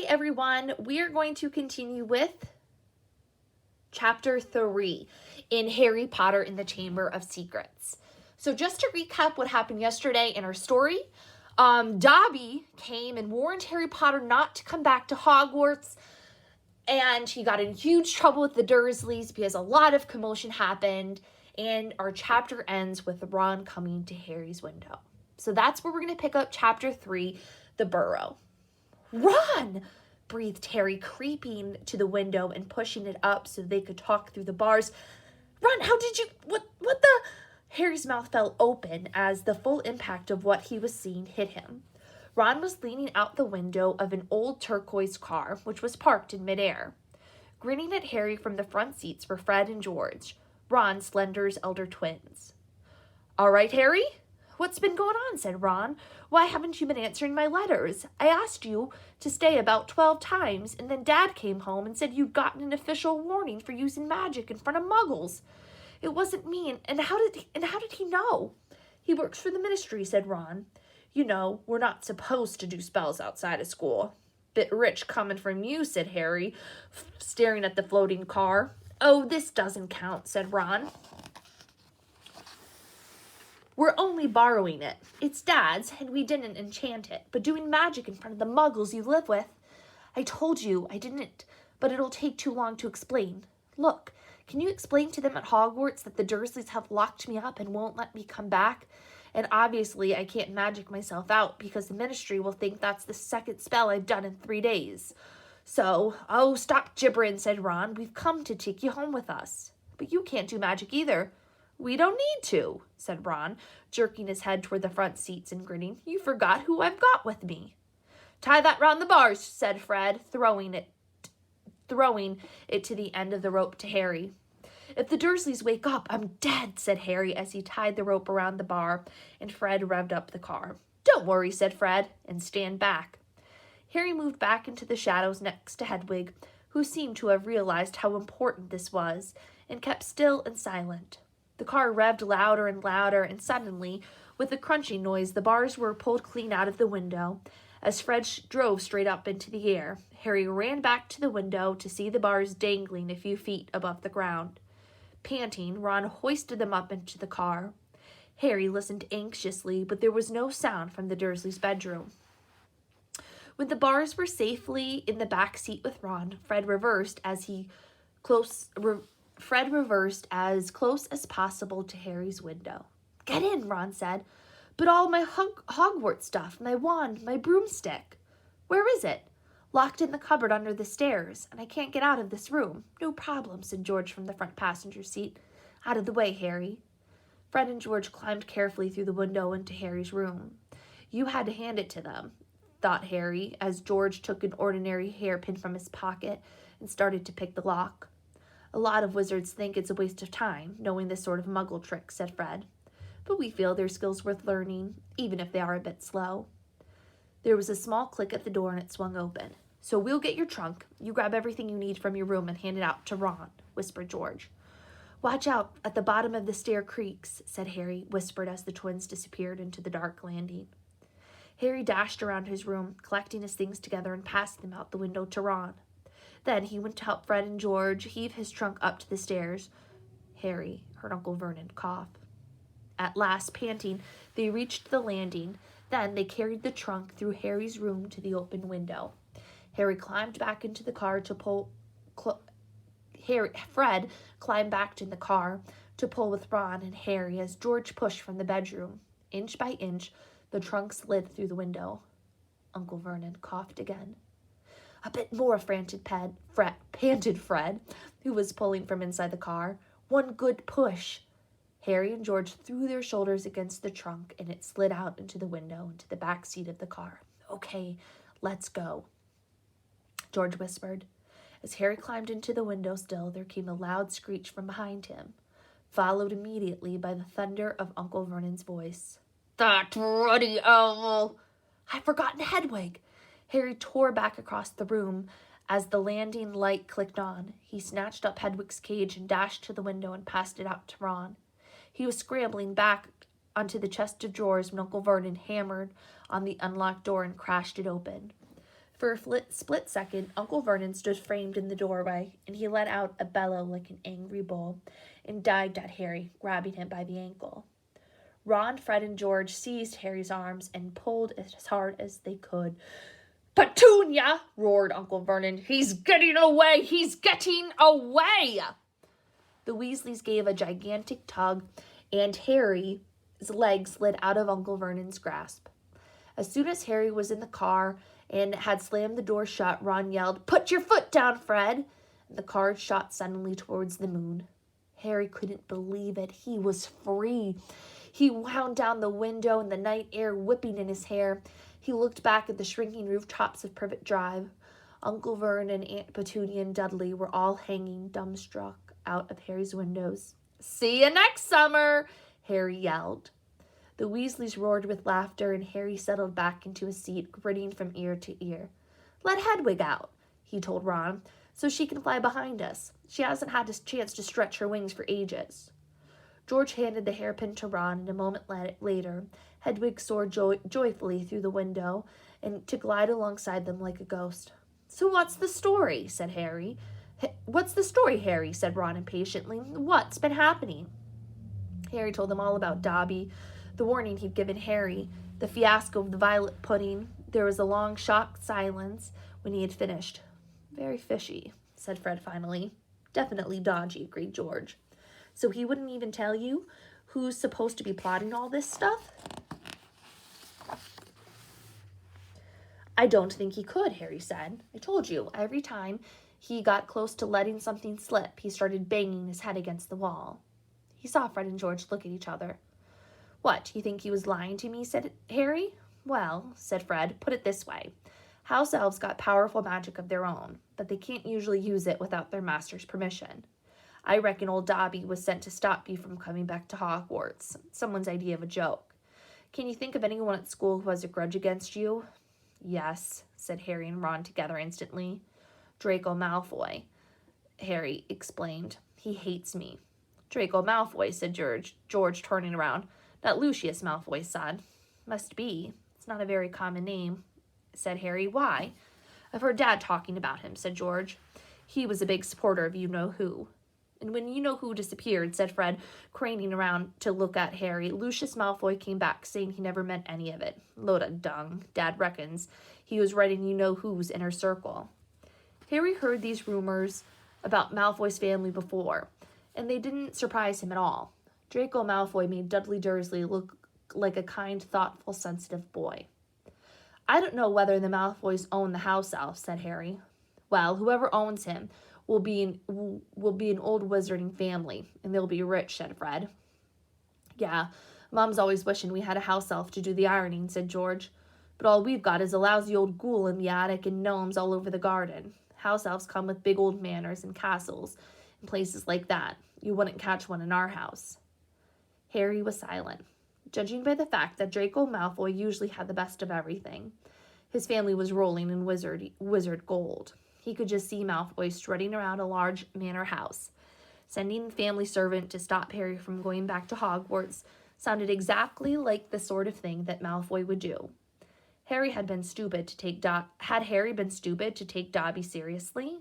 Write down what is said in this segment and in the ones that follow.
Hi, everyone. We are going to continue with Chapter 3 in Harry Potter and the Chamber of Secrets. So just to recap what happened yesterday in our story, Dobby came and warned Harry Potter not to come back to Hogwarts, and he got in huge trouble with the Dursleys because a lot of commotion happened, and our chapter ends with Ron coming to Harry's window. So that's where we're going to pick up Chapter 3, The Burrow. Run! Breathed Harry, creeping to the window and pushing it up so they could talk through the bars. Run! How did you... What the... Harry's mouth fell open as the full impact of what he was seeing hit him. Ron was leaning out the window of an old turquoise car, which was parked in midair. Grinning at Harry from the front seats were Fred and George, Ron Slender's elder twins. "All right, Harry? What's been going on?" said Ron. "Why haven't you been answering my letters? I asked you to stay about 12 times, and then Dad came home and said you'd gotten an official warning for using magic in front of muggles. It wasn't me, and how did he know?" "He works for the ministry," said Ron. "You know, we're not supposed to do spells outside of school." "Bit rich coming from you," said Harry, staring at the floating car. "Oh, this doesn't count," said Ron. "We're only borrowing it. It's Dad's, and we didn't enchant it. But doing magic in front of the muggles you live with..." "I told you I didn't, but it'll take too long to explain. Look, can you explain to them at Hogwarts that the Dursleys have locked me up and won't let me come back? And obviously I can't magic myself out because the ministry will think that's the second spell I've done in 3 days. So..." "Oh, stop gibbering," said Ron. "We've come to take you home with us." "But you can't do magic either." "We don't need to," said Ron, jerking his head toward the front seats and grinning. "You forgot who I've got with me." "Tie that round the bars," said Fred, throwing it to the end of the rope to Harry. "If the Dursleys wake up, I'm dead," said Harry as he tied the rope around the bar, and Fred revved up the car. "Don't worry," said Fred, "and stand back." Harry moved back into the shadows next to Hedwig, who seemed to have realized how important this was, and kept still and silent. The car revved louder and louder, and suddenly, with a crunching noise, the bars were pulled clean out of the window. As Fred drove straight up into the air, Harry ran back to the window to see the bars dangling a few feet above the ground. Panting, Ron hoisted them up into the car. Harry listened anxiously, but there was no sound from the Dursleys' bedroom. When the bars were safely in the back seat with Ron, Fred reversed as close as possible to Harry's window. "Get in," Ron said. "But all my Hogwarts stuff, my wand, my broomstick." "Where is it?" "Locked in the cupboard under the stairs, and I can't get out of this room." "No problem," said George from the front passenger seat. "Out of the way, Harry." Fred and George climbed carefully through the window into Harry's room. "You had to hand it to them," thought Harry, as George took an ordinary hairpin from his pocket and started to pick the lock. "A lot of wizards think it's a waste of time, knowing this sort of muggle trick," said Fred. "But we feel their skills worth learning, even if they are a bit slow." There was a small click at the door and it swung open. "So we'll get your trunk. You grab everything you need from your room and hand it out to Ron," whispered George. "Watch out, at the bottom of the stair creaks," said Harry, whispered as the twins disappeared into the dark landing. Harry dashed around his room, collecting his things together and passed them out the window to Ron. Then he went to help Fred and George heave his trunk up to the stairs. Harry heard Uncle Vernon cough. At last, panting, they reached the landing. Then they carried the trunk through Harry's room to the open window. Harry climbed back into the car to pull... Fred climbed back in the car to pull with Ron and Harry as George pushed from the bedroom. Inch by inch, the trunk slid through the window. Uncle Vernon coughed again. "A bit more," panted Fred, who was pulling from inside the car. "One good push." Harry and George threw their shoulders against the trunk, and it slid out into the window into the back seat of the car. "Okay, let's go," George whispered. As Harry climbed into the window sill, there came a loud screech from behind him, followed immediately by the thunder of Uncle Vernon's voice. "That ruddy owl!" "I've forgotten Hedwig!" Harry tore back across the room as the landing light clicked on. He snatched up Hedwig's cage and dashed to the window and passed it out to Ron. He was scrambling back onto the chest of drawers when Uncle Vernon hammered on the unlocked door and crashed it open. For a split second, Uncle Vernon stood framed in the doorway, and he let out a bellow like an angry bull and dived at Harry, grabbing him by the ankle. Ron, Fred, and George seized Harry's arms and pulled as hard as they could. "Petunia!" roared Uncle Vernon. "He's getting away! He's getting away!" The Weasleys gave a gigantic tug, and Harry's legs slid out of Uncle Vernon's grasp. As soon as Harry was in the car and had slammed the door shut, Ron yelled, "Put your foot down, Fred!" And the car shot suddenly towards the moon. Harry couldn't believe it. He was free. He wound down the window and the night air whipping in his hair. He looked back at the shrinking rooftops of Privet Drive. Uncle Vernon, Aunt Petunia, and Dudley were all hanging dumbstruck out of Harry's windows. "See you next summer," Harry yelled. The Weasleys roared with laughter, and Harry settled back into his seat, grinning from ear to ear. "Let Hedwig out," he told Ron, "so she can fly behind us. She hasn't had a chance to stretch her wings for ages." George handed the hairpin to Ron, and a moment later, Hedwig soared joyfully through the window and to glide alongside them like a ghost. "So what's the story?" said Harry. "What's the story, Harry?" said Ron impatiently. "What's been happening?" Harry told them all about Dobby, the warning he'd given Harry, the fiasco of the violet pudding. There was a long, shocked silence when he had finished. "Very fishy," said Fred finally. "Definitely dodgy," agreed George. "So he wouldn't even tell you who's supposed to be plotting all this stuff?" "I don't think he could," Harry said. "I told you, every time he got close to letting something slip, he started banging his head against the wall." He saw Fred and George look at each other. "What, you think he was lying to me?" said Harry. "Well," said Fred, "put it this way. House elves got powerful magic of their own, but they can't usually use it without their master's permission. I reckon old Dobby was sent to stop you from coming back to Hogwarts. Someone's idea of a joke. Can you think of anyone at school who has a grudge against you?" "Yes," said Harry and Ron together instantly. "Draco Malfoy," Harry explained. "He hates me." "Draco Malfoy," said George turning around. "Not Lucius Malfoy's son." "Must be. It's not a very common name," said Harry. "Why?" "I've heard Dad talking about him," said George. "He was a big supporter of you-know-who." "And when you-know-who disappeared," said Fred, craning around to look at Harry, "Lucius Malfoy came back saying he never meant any of it. Load of dung. Dad reckons he was writing you-know-who's inner circle." Harry heard these rumors about Malfoy's family before, and they didn't surprise him at all. Draco Malfoy made Dudley Dursley look like a kind, thoughtful, sensitive boy. "I don't know whether the Malfoys own the house elf," said Harry. "Well, whoever owns him will be an old wizarding family, and they'll be rich," said Fred. "Yeah, Mom's always wishing we had a house elf to do the ironing," said George. "But all we've got is a lousy old ghoul in the attic and gnomes all over the garden. House elves come with big old manors and castles and places like that. You wouldn't catch one in our house." Harry was silent. Judging by the fact that Draco Malfoy usually had the best of everything, his family was rolling in wizard gold. He could just see Malfoy strutting around a large manor house. Sending the family servant to stop Harry from going back to Hogwarts sounded exactly like the sort of thing that Malfoy would do. Had Harry been stupid to take Dobby seriously?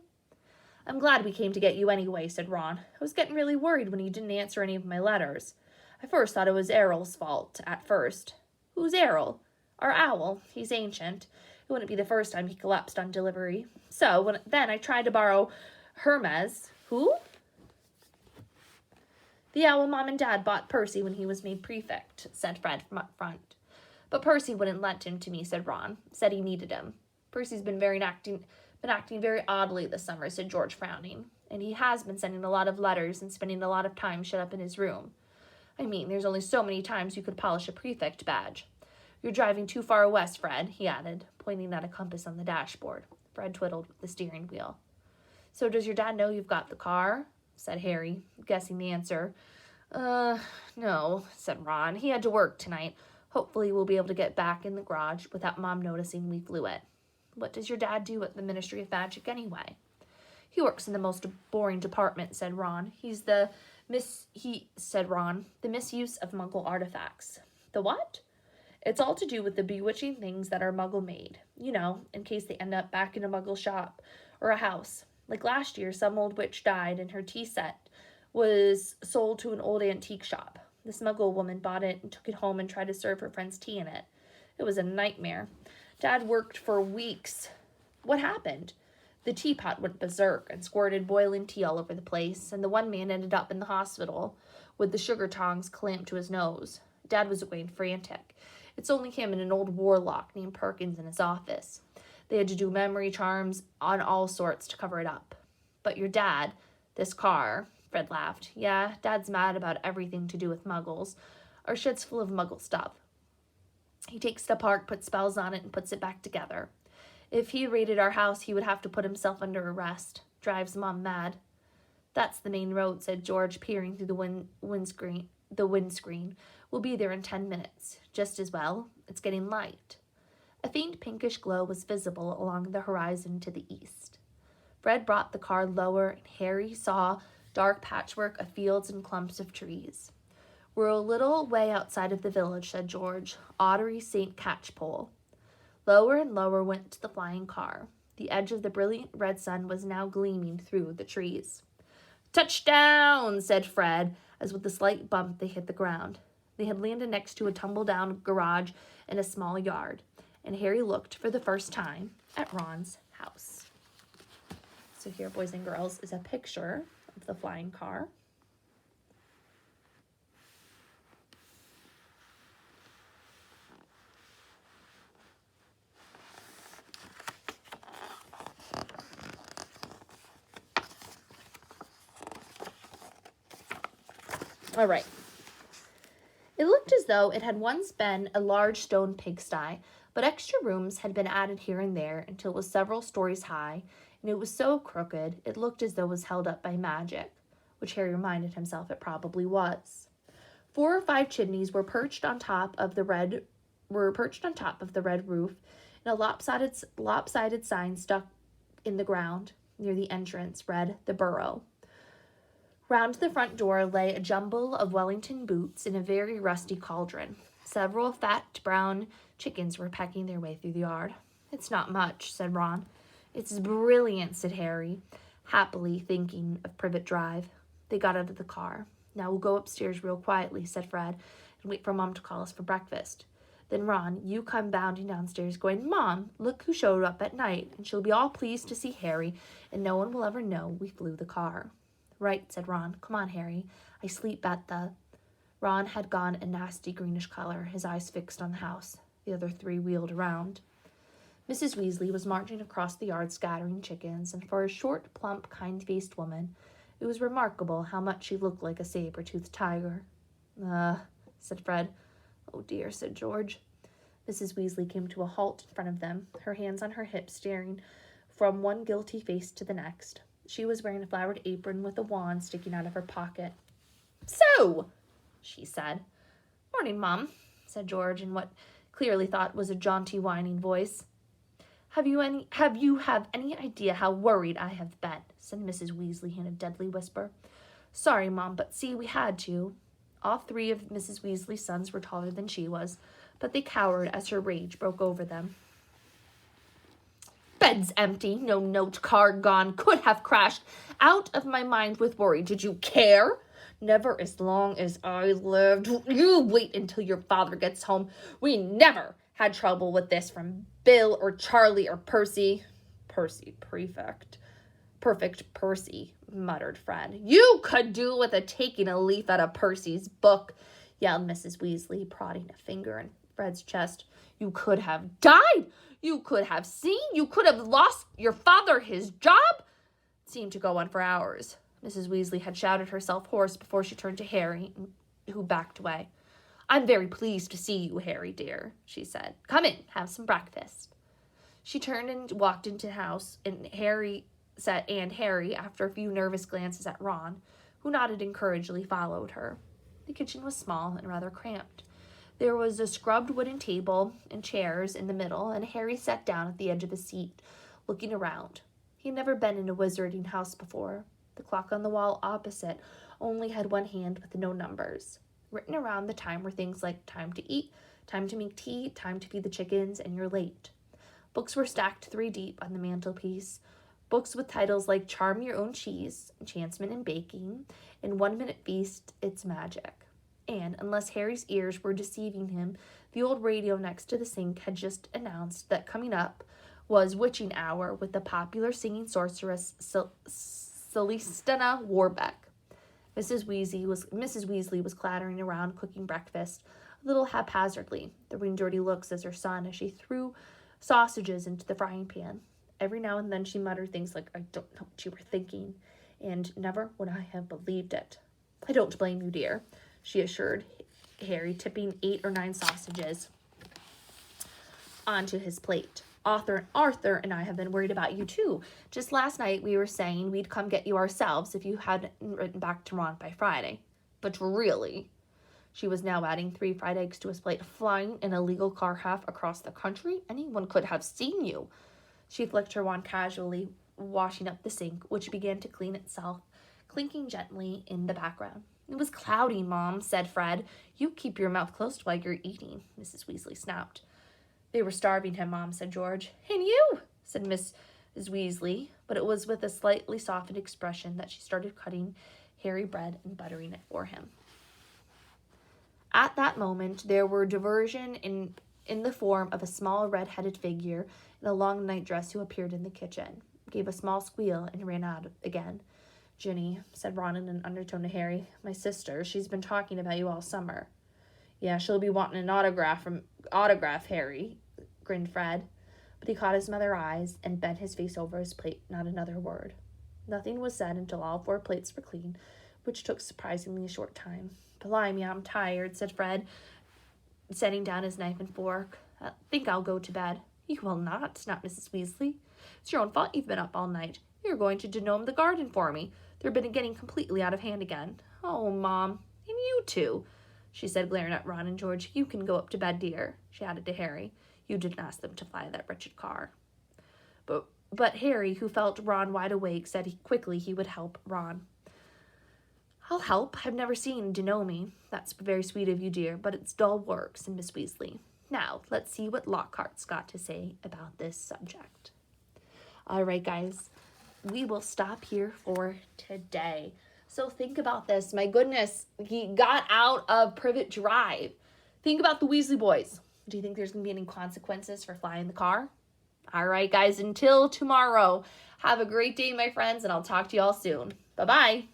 "I'm glad we came to get you anyway," said Ron. "I was getting really worried when you didn't answer any of my letters. I first thought it was Errol's fault at first." "Who's Errol?" "Our owl. He's ancient. It wouldn't be the first time he collapsed on delivery. Then I tried to borrow Hermes." "Who?" "The owl Mom and Dad bought Percy when he was made prefect," said Fred from up front. "But Percy wouldn't lend him to me," said Ron. "Said he needed him." "Percy's been acting very oddly this summer," said George, frowning. "And he has been sending a lot of letters and spending a lot of time shut up in his room. I mean, there's only so many times you could polish a prefect badge. You're driving too far west, Fred," he added, pointing at a compass on the dashboard. Fred twiddled with the steering wheel. "So does your dad know you've got the car?" said Harry, guessing the answer. No," said Ron. "He had to work tonight. Hopefully we'll be able to get back in the garage without Mom noticing we flew it." "What does your dad do at the Ministry of Magic anyway?" "He works in the most boring department," said Ron. "The misuse of Muggle artifacts." "The what?" It's all to do with the bewitching things that are Muggle made, in case they end up back in a Muggle shop or a house. Like last year, some old witch died and her tea set was sold to an old antique shop. This Muggle woman bought it and took it home and tried to serve her friends tea in it. It was a nightmare. Dad worked for weeks. What happened? The teapot went berserk and squirted boiling tea all over the place, and the one man ended up in the hospital with the sugar tongs clamped to his nose. Dad was going frantic. It's only him and an old warlock named Perkins in his office. They had to do memory charms on all sorts to cover it up. But your dad, this car, Fred laughed. Yeah, Dad's mad about everything to do with Muggles. Our shed's full of Muggle stuff. He takes it apart, puts spells on it, and puts it back together. If he raided our house, he would have to put himself under arrest. Drives Mom mad. That's the main road, said George, peering through the windscreen. We'll be there in 10 minutes. Just as well. It's getting light. A faint pinkish glow was visible along the horizon to the east. Fred brought the car lower, and Harry saw dark patchwork of fields and clumps of trees. We're a little way outside of the village, said George. Ottery St. Catchpole. Lower and lower went the flying car. The edge of the brilliant red sun was now gleaming through the trees. Touchdown, said Fred, as with a slight bump they hit the ground. They had landed next to a tumble-down garage in a small yard, and Harry looked for the first time at Ron's house. So here, boys and girls, is a picture of the flying car. All right. It looked as though it had once been a large stone pigsty, but extra rooms had been added here and there until it was several stories high, and it was so crooked it looked as though it was held up by magic, which Harry reminded himself it probably was. 4 or 5 chimneys were perched on top of the red roof, and a lopsided sign stuck in the ground near the entrance read "The Burrow." Round the front door lay a jumble of Wellington boots in a very rusty cauldron. Several fat brown chickens were pecking their way through the yard. It's not much, said Ron. It's brilliant, said Harry, happily thinking of Privet Drive. They got out of the car. Now we'll go upstairs real quietly, said Fred, and wait for Mom to call us for breakfast. Then, Ron, you come bounding downstairs going, Mom, look who showed up at night, and she'll be all pleased to see Harry, and no one will ever know we flew the car. Right, said Ron. Come on, Harry. I sleep at the... Ron had gone a nasty greenish color, his eyes fixed on the house. The other 3 wheeled around. Mrs. Weasley was marching across the yard scattering chickens, and for a short, plump, kind-faced woman, it was remarkable how much she looked like a saber-toothed tiger. Said Fred. Oh, dear, said George. Mrs. Weasley came to a halt in front of them, her hands on her hips, staring from one guilty face to the next. She was wearing a flowered apron with a wand sticking out of her pocket. So, she said. Morning, Mom, said George in what clearly thought was a jaunty, whining voice. Have you any idea how worried I have been? Said Mrs. Weasley in a deadly whisper. Sorry, Mom, but see, we had to. All 3 of Mrs. Weasley's sons were taller than she was, but they cowered as her rage broke over them. Bed's empty, no note card gone, could have crashed. Out of my mind with worry. Did you care? Never as long as I lived. You wait until your father gets home. We never had trouble with this from Bill or Charlie or Percy. Perfect Percy, muttered Fred. You could do with taking a leaf out of Percy's book, yelled Mrs. Weasley, prodding a finger in Fred's chest. You could have died. You could have seen. You could have lost your father his job. It seemed to go on for hours. Mrs. Weasley had shouted herself hoarse before she turned to Harry, who backed away. I'm very pleased to see you, Harry, dear, she said. Come in, have some breakfast. She turned and walked into the house, and Harry, after a few nervous glances at Ron, who nodded encouragingly, followed her. The kitchen was small and rather cramped. There was a scrubbed wooden table and chairs in the middle, and Harry sat down at the edge of a seat, looking around. He had never been in a wizarding house before. The clock on the wall opposite only had one hand with no numbers. Written around the time were things like time to eat, Time to make tea, time to feed the chickens, and you're late. Books were stacked 3 deep on the mantelpiece. Books with titles like Charm Your Own Cheese, Enchantment in Baking, and 1 Minute Feast, It's Magic. And, unless Harry's ears were deceiving him, the old radio next to the sink had just announced that coming up was Witching Hour with the popular singing sorceress Celestina Warbeck. Mrs. Weasley was clattering around cooking breakfast, a little haphazardly, throwing dirty looks at her son as she threw sausages into the frying pan. Every now and then she muttered things like, "I don't know what you were thinking," and "Never would I have believed it." "I don't blame you, dear," she assured Harry, tipping 8 or 9 sausages onto his plate. Arthur and I have been worried about you too. Just last night we were saying we'd come get you ourselves if you hadn't written back to Ron by Friday. But really," she was now adding 3 fried eggs to his plate, "flying in a legal car half across the country? Anyone could have seen you." She flicked her wand casually, washing up the sink, which began to clean itself, clinking gently in the background. "It was cloudy, Mom," said Fred. "You keep your mouth closed while you're eating," Mrs. Weasley snapped. "They were starving him, Mom," said George. "And you," said Mrs. Weasley, but it was with a slightly softened expression that she started cutting Harry bread and buttering it for him. At that moment, there were diversion in the form of a small red-headed figure in a long nightdress who appeared in the kitchen, gave a small squeal, and ran out again. "Ginny," said Ron in an undertone to Harry, "my sister, she's been talking about you all summer." "Yeah, she'll be wanting an autograph, Harry," grinned Fred. But he caught his mother's eyes and bent his face over his plate, not another word. Nothing was said until all 4 plates were clean, which took surprisingly a short time. "Blimey, I'm tired," said Fred, setting down his knife and fork. "I think I'll go to bed." "You will not," snapped Mrs. Weasley. "It's your own fault you've been up all night. You're going to denome the garden for me. They're been getting completely out of hand again." "Oh, Mom, and you too," she said, glaring at Ron and George. "You can go up to bed, dear," she added to Harry. "You didn't ask them to fly that wretched car." But Harry, who felt Ron wide awake, said quickly he would help Ron. "I'll help. I've never seen Denome." "That's very sweet of you, dear, but it's dull work," said Miss Weasley. "Now, let's see what Lockhart's got to say about this subject." All right, guys, we will stop here for today. So think about this. My goodness, he got out of Privet Drive. Think about the Weasley boys. Do you think there's going to be any consequences for flying the car? All right, guys, until tomorrow, have a great day, my friends, and I'll talk to you all soon. Bye-bye.